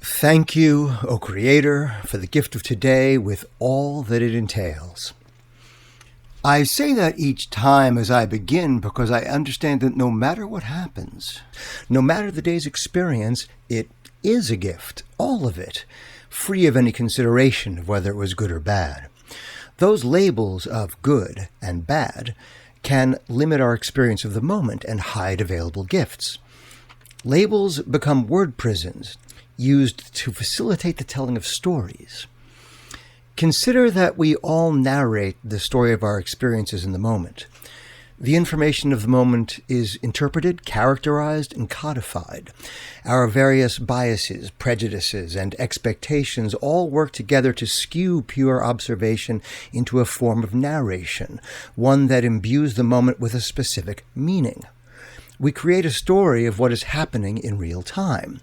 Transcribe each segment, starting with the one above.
Thank you, O Creator, for the gift of today with all that it entails. I say that each time as I begin because I understand that no matter what happens, no matter the day's experience, it is a gift, all of it, free of any consideration of whether it was good or bad. Those labels of good and bad can limit our experience of the moment and hide available gifts. Labels become word prisons, used to facilitate the telling of stories. Consider that we all narrate the story of our experiences in the moment. The information of the moment is interpreted, characterized, and codified. Our various biases, prejudices, and expectations all work together to skew pure observation into a form of narration, one that imbues the moment with a specific meaning. We create a story of what is happening in real time.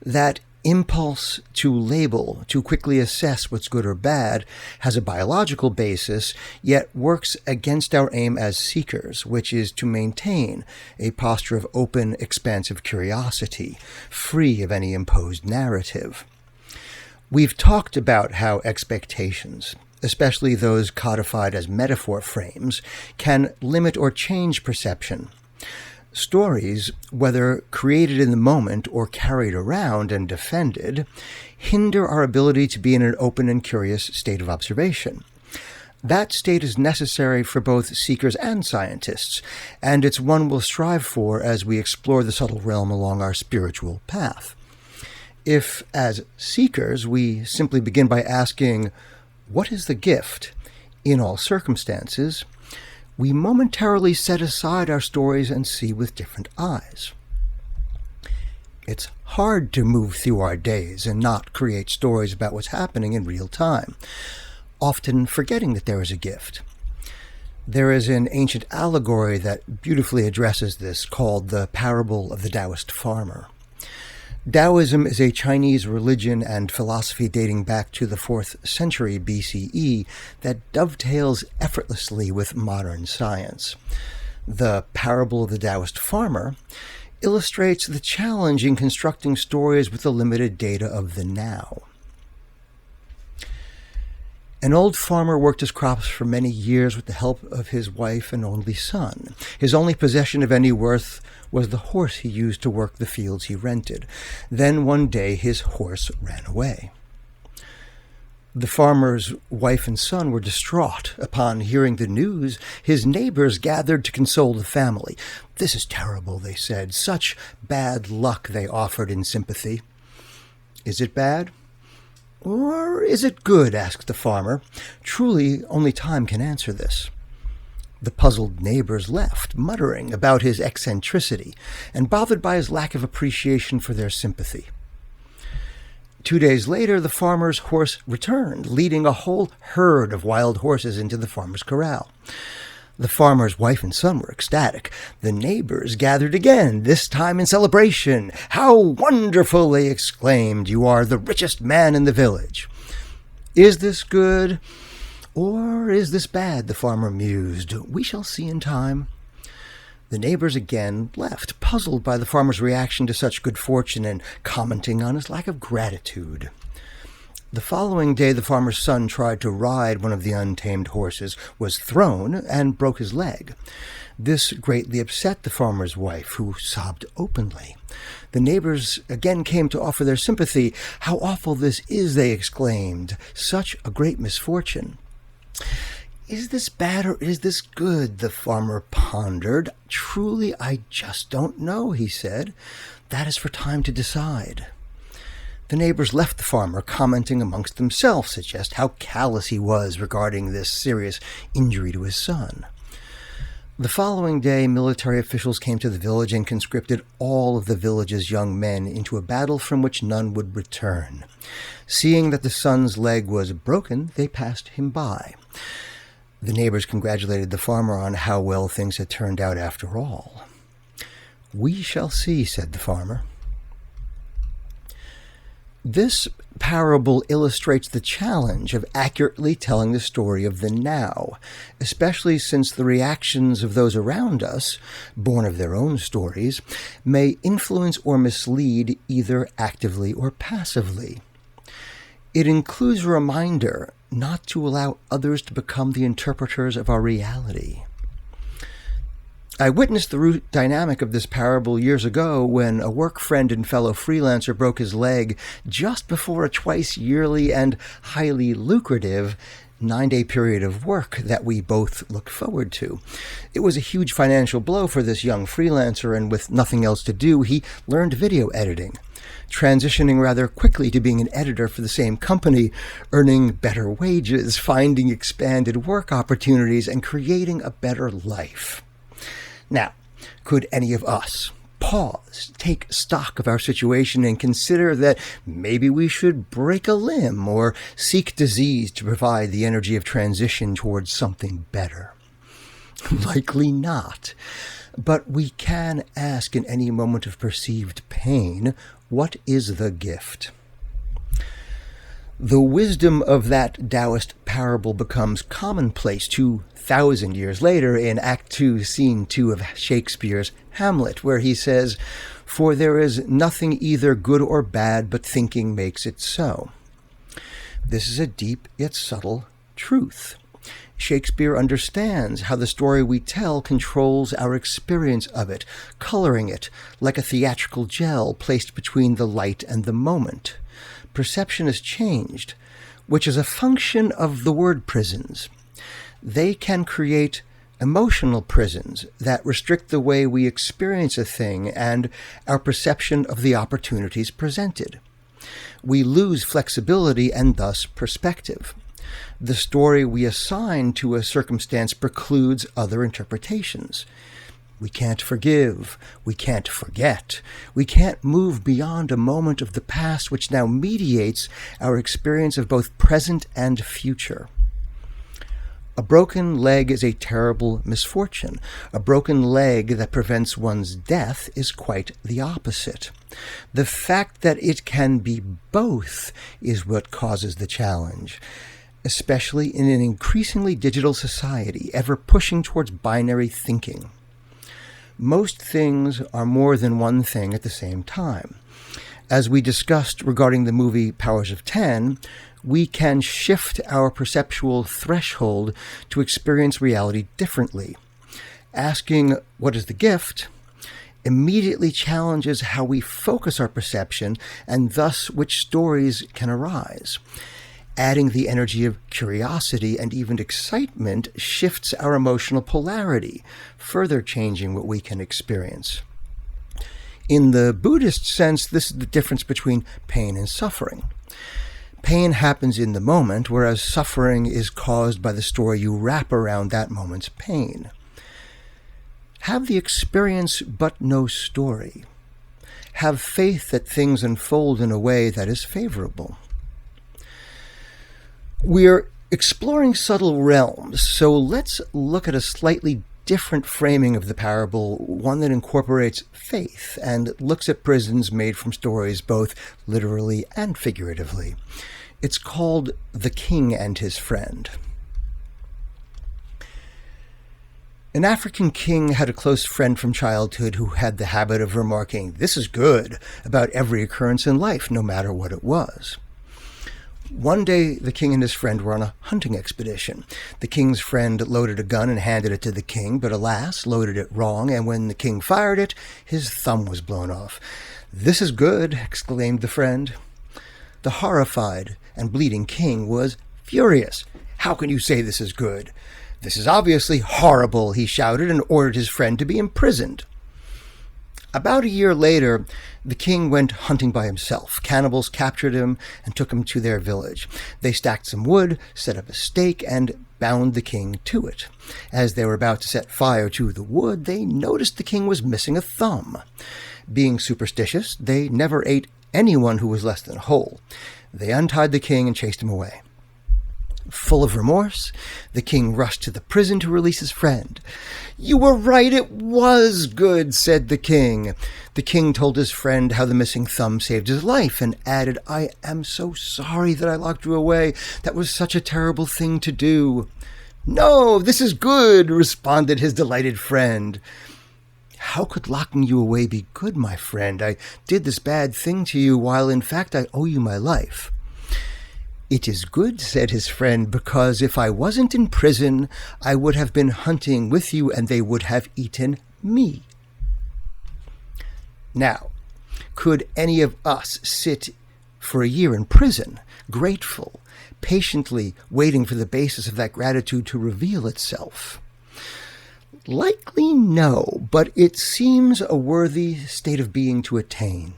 That impulse to label, to quickly assess what's good or bad, has a biological basis, yet works against our aim as seekers, which is to maintain a posture of open, expansive curiosity, free of any imposed narrative. We've talked about how expectations, especially those codified as metaphor frames, can limit or change perception. Stories, whether created in the moment or carried around and defended, hinder our ability to be in an open and curious state of observation. That state is necessary for both seekers and scientists, and it's one we'll strive for as we explore the subtle realm along our spiritual path. If, as seekers, we simply begin by asking, "What is the gift?" in all circumstances, we momentarily set aside our stories and see with different eyes. It's hard to move through our days and not create stories about what's happening in real time, often forgetting that there is a gift. There is an ancient allegory that beautifully addresses this called the parable of the Taoist farmer. Taoism is a Chinese religion and philosophy dating back to the 4th century BCE that dovetails effortlessly with modern science. The parable of the Taoist farmer illustrates the challenge in constructing stories with the limited data of the now. An old farmer worked his crops for many years with the help of his wife and only son. His only possession of any worth was the horse he used to work the fields he rented. Then one day his horse ran away. The farmer's wife and son were distraught. Upon hearing the news, his neighbors gathered to console the family. "This is terrible," they said. "Such bad luck," they offered in sympathy. "Is it bad? Or is it good?" asked the farmer. "Truly, only time can answer this." The puzzled neighbors left, muttering about his eccentricity, and bothered by his lack of appreciation for their sympathy. 2 days later, the farmer's horse returned, leading a whole herd of wild horses into the farmer's corral. The farmer's wife and son were ecstatic. The neighbors gathered again, this time in celebration. "How wonderful!" they exclaimed. "You are the richest man in the village." "Is this good? Or is this bad?" the farmer mused. "We shall see in time." The neighbors again left, puzzled by the farmer's reaction to such good fortune and commenting on his lack of gratitude. The following day, the farmer's son tried to ride one of the untamed horses, was thrown, and broke his leg. This greatly upset the farmer's wife, who sobbed openly. The neighbors again came to offer their sympathy. "How awful this is," they exclaimed. "Such a great misfortune." "Is this bad or is this good?" the farmer pondered. "Truly, I just don't know," he said. "That is for time to decide." The neighbors left the farmer, commenting amongst themselves just how callous he was regarding this serious injury to his son. The following day, military officials came to the village and conscripted all of the village's young men into a battle from which none would return. Seeing that the son's leg was broken, they passed him by. The neighbors congratulated the farmer on how well things had turned out after all. "We shall see," said the farmer. This parable illustrates the challenge of accurately telling the story of the now, especially since the reactions of those around us, born of their own stories, may influence or mislead either actively or passively. It includes a reminder not to allow others to become the interpreters of our reality. I witnessed the root dynamic of this parable years ago when a work friend and fellow freelancer broke his leg just before a twice-yearly and highly lucrative 9-day period of work that we both looked forward to. It was a huge financial blow for this young freelancer, and with nothing else to do, he learned video editing, transitioning rather quickly to being an editor for the same company, earning better wages, finding expanded work opportunities, and creating a better life. Now, could any of us pause, take stock of our situation, and consider that maybe we should break a limb or seek disease to provide the energy of transition towards something better? Likely not. But we can ask in any moment of perceived pain, what is the gift? The wisdom of that Taoist parable becomes commonplace 2,000 years later in Act 2, Scene 2 of Shakespeare's Hamlet, where he says, "For there is nothing either good or bad, but thinking makes it so." This is a deep yet subtle truth. Shakespeare understands how the story we tell controls our experience of it, coloring it like a theatrical gel placed between the light and the moment. Perception is changed, which is a function of the word prisons. They can create emotional prisons that restrict the way we experience a thing and our perception of the opportunities presented. We lose flexibility and thus perspective. The story we assign to a circumstance precludes other interpretations. We can't forgive. We can't forget. We can't move beyond a moment of the past which now mediates our experience of both present and future. A broken leg is a terrible misfortune. A broken leg that prevents one's death is quite the opposite. The fact that it can be both is what causes the challenge, especially in an increasingly digital society, ever pushing towards binary thinking. Most things are more than one thing at the same time. As we discussed regarding the movie Powers of 10, we can shift our perceptual threshold to experience reality differently. Asking, what is the gift, immediately challenges how we focus our perception and thus which stories can arise. Adding the energy of curiosity and even excitement shifts our emotional polarity, further changing what we can experience. In the Buddhist sense, this is the difference between pain and suffering. Pain happens in the moment, whereas suffering is caused by the story you wrap around that moment's pain. Have the experience but no story. Have faith that things unfold in a way that is favorable. We're exploring subtle realms, so let's look at a slightly different framing of the parable, one that incorporates faith and looks at prisons made from stories both literally and figuratively. It's called The King and His Friend. An African king had a close friend from childhood who had the habit of remarking, "This is good," about every occurrence in life, no matter what it was. One day, the king and his friend were on a hunting expedition. The king's friend loaded a gun and handed it to the king, but alas, loaded it wrong, and when the king fired it, his thumb was blown off. "This is good," exclaimed the friend. The horrified and bleeding king was furious. "How can you say this is good? This is obviously horrible," he shouted, and ordered his friend to be imprisoned. About a year later, the king went hunting by himself. Cannibals captured him and took him to their village. They stacked some wood, set up a stake, and bound the king to it. As they were about to set fire to the wood, they noticed the king was missing a thumb. Being superstitious, they never ate anyone who was less than whole. They untied the king and chased him away. Full of remorse, the king rushed to the prison to release his friend. "You were right, it was good," said the king. The king told his friend how the missing thumb saved his life and added, "I am so sorry that I locked you away. That was such a terrible thing to do." "No, this is good," responded his delighted friend. "How could locking you away be good, my friend? I did this bad thing to you while in fact I owe you my life." "It is good," said his friend, "because if I wasn't in prison, I would have been hunting with you and they would have eaten me." Now, could any of us sit for a year in prison, grateful, patiently waiting for the basis of that gratitude to reveal itself? Likely no, but it seems a worthy state of being to attain.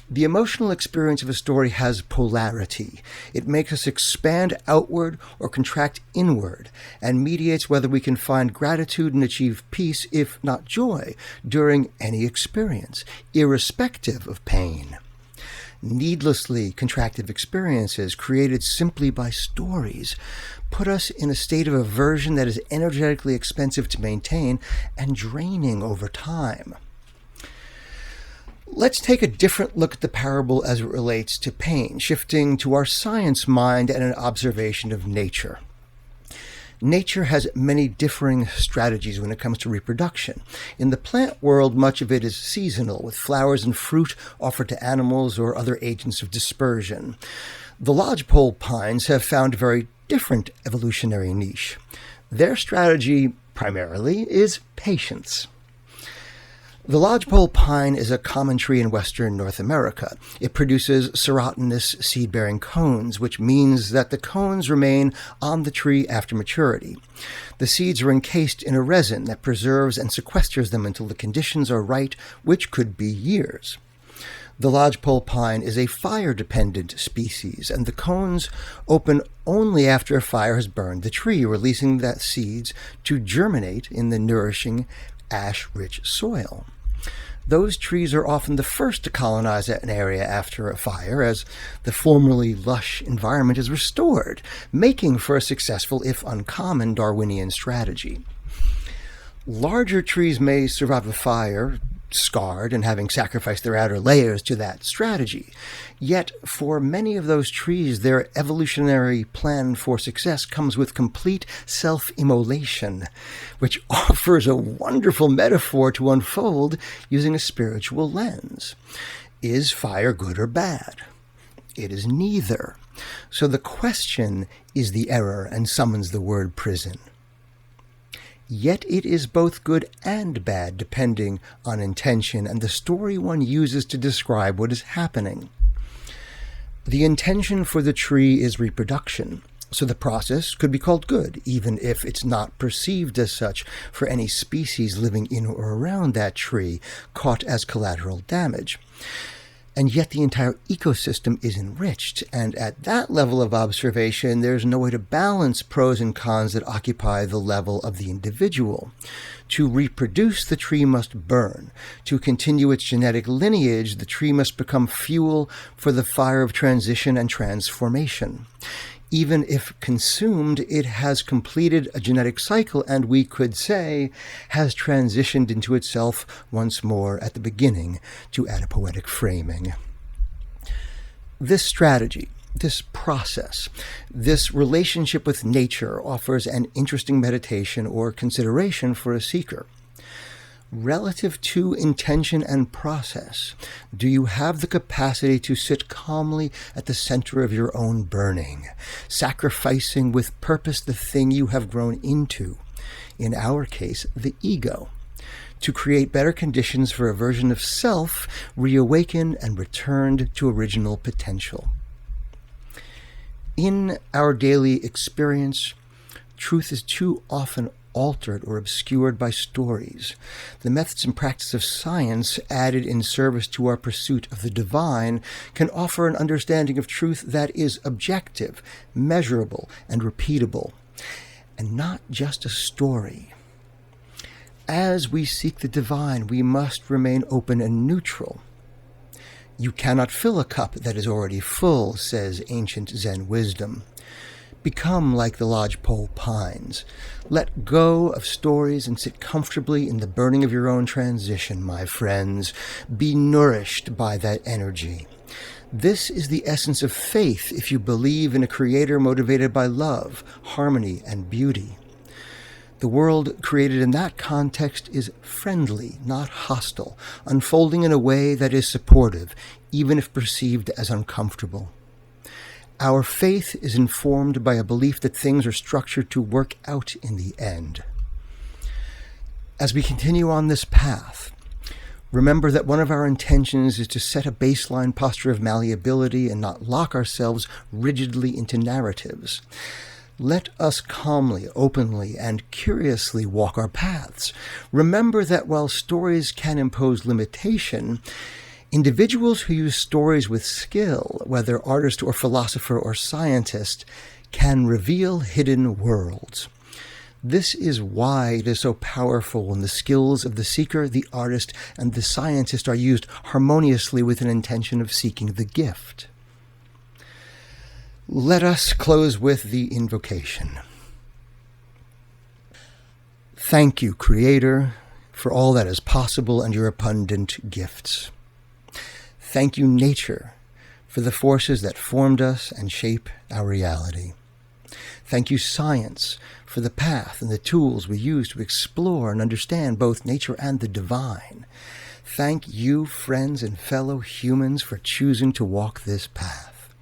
The emotional experience of a story has polarity. It makes us expand outward or contract inward, and mediates whether we can find gratitude and achieve peace, if not joy, during any experience, irrespective of pain. Needlessly contractive experiences created simply by stories put us in a state of aversion that is energetically expensive to maintain and draining over time. Let's take a different look at the parable as it relates to pain, shifting to our science mind and an observation of nature. Nature has many differing strategies when it comes to reproduction. In the plant world, much of it is seasonal, with flowers and fruit offered to animals or other agents of dispersion. The lodgepole pines have found a very different evolutionary niche. Their strategy, primarily, is patience. The lodgepole pine is a common tree in western North America. It produces serotinous seed-bearing cones, which means that the cones remain on the tree after maturity. The seeds are encased in a resin that preserves and sequesters them until the conditions are right, which could be years. The lodgepole pine is a fire-dependent species, and the cones open only after a fire has burned the tree, releasing the seeds to germinate in the nourishing ash-rich soil. Those trees are often the first to colonize an area after a fire, as the formerly lush environment is restored, making for a successful, if uncommon, Darwinian strategy. Larger trees may survive a fire, scarred and having sacrificed their outer layers to that strategy. Yet, for many of those trees, their evolutionary plan for success comes with complete self-immolation, which offers a wonderful metaphor to unfold using a spiritual lens. Is fire good or bad? It is neither. So the question is the error and summons the word prison. Yet it is both good and bad, depending on intention and the story one uses to describe what is happening. The intention for the tree is reproduction, so the process could be called good, even if it's not perceived as such for any species living in or around that tree caught as collateral damage. And yet the entire ecosystem is enriched, and at that level of observation, there's no way to balance pros and cons that occupy the level of the individual. To reproduce, the tree must burn. To continue its genetic lineage, the tree must become fuel for the fire of transition and transformation. Even if consumed, it has completed a genetic cycle and, we could say, has transitioned into itself once more at the beginning, to add a poetic framing. This strategy, this process, this relationship with nature offers an interesting meditation or consideration for a seeker. Relative to intention and process, do you have the capacity to sit calmly at the center of your own burning, sacrificing with purpose the thing you have grown into, in our case, the ego, to create better conditions for a version of self reawakened and returned to original potential? In our daily experience, truth is too often altered or obscured by stories. The methods and practice of science added in service to our pursuit of the divine can offer an understanding of truth that is objective, measurable, and repeatable, and not just a story. As we seek the divine, we must remain open and neutral. You cannot fill a cup that is already full, says ancient Zen wisdom. Become like the lodgepole pines. Let go of stories and sit comfortably in the burning of your own transition, my friends. Be nourished by that energy. This is the essence of faith if you believe in a creator motivated by love, harmony, and beauty. The world created in that context is friendly, not hostile, unfolding in a way that is supportive, even if perceived as uncomfortable. Our faith is informed by a belief that things are structured to work out in the end. As we continue on this path, remember that one of our intentions is to set a baseline posture of malleability and not lock ourselves rigidly into narratives. Let us calmly, openly, and curiously walk our paths. Remember that while stories can impose limitation, individuals who use stories with skill, whether artist or philosopher or scientist, can reveal hidden worlds. This is why it is so powerful when the skills of the seeker, the artist, and the scientist are used harmoniously with an intention of seeking the gift. Let us close with the invocation. Thank you, Creator, for all that is possible and your abundant gifts. Thank you, Nature, for the forces that formed us and shape our reality. Thank you, Science, for the path and the tools we use to explore and understand both nature and the divine. Thank you, friends and fellow humans, for choosing to walk this path.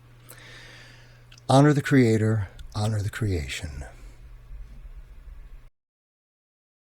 Honor the Creator, honor the creation.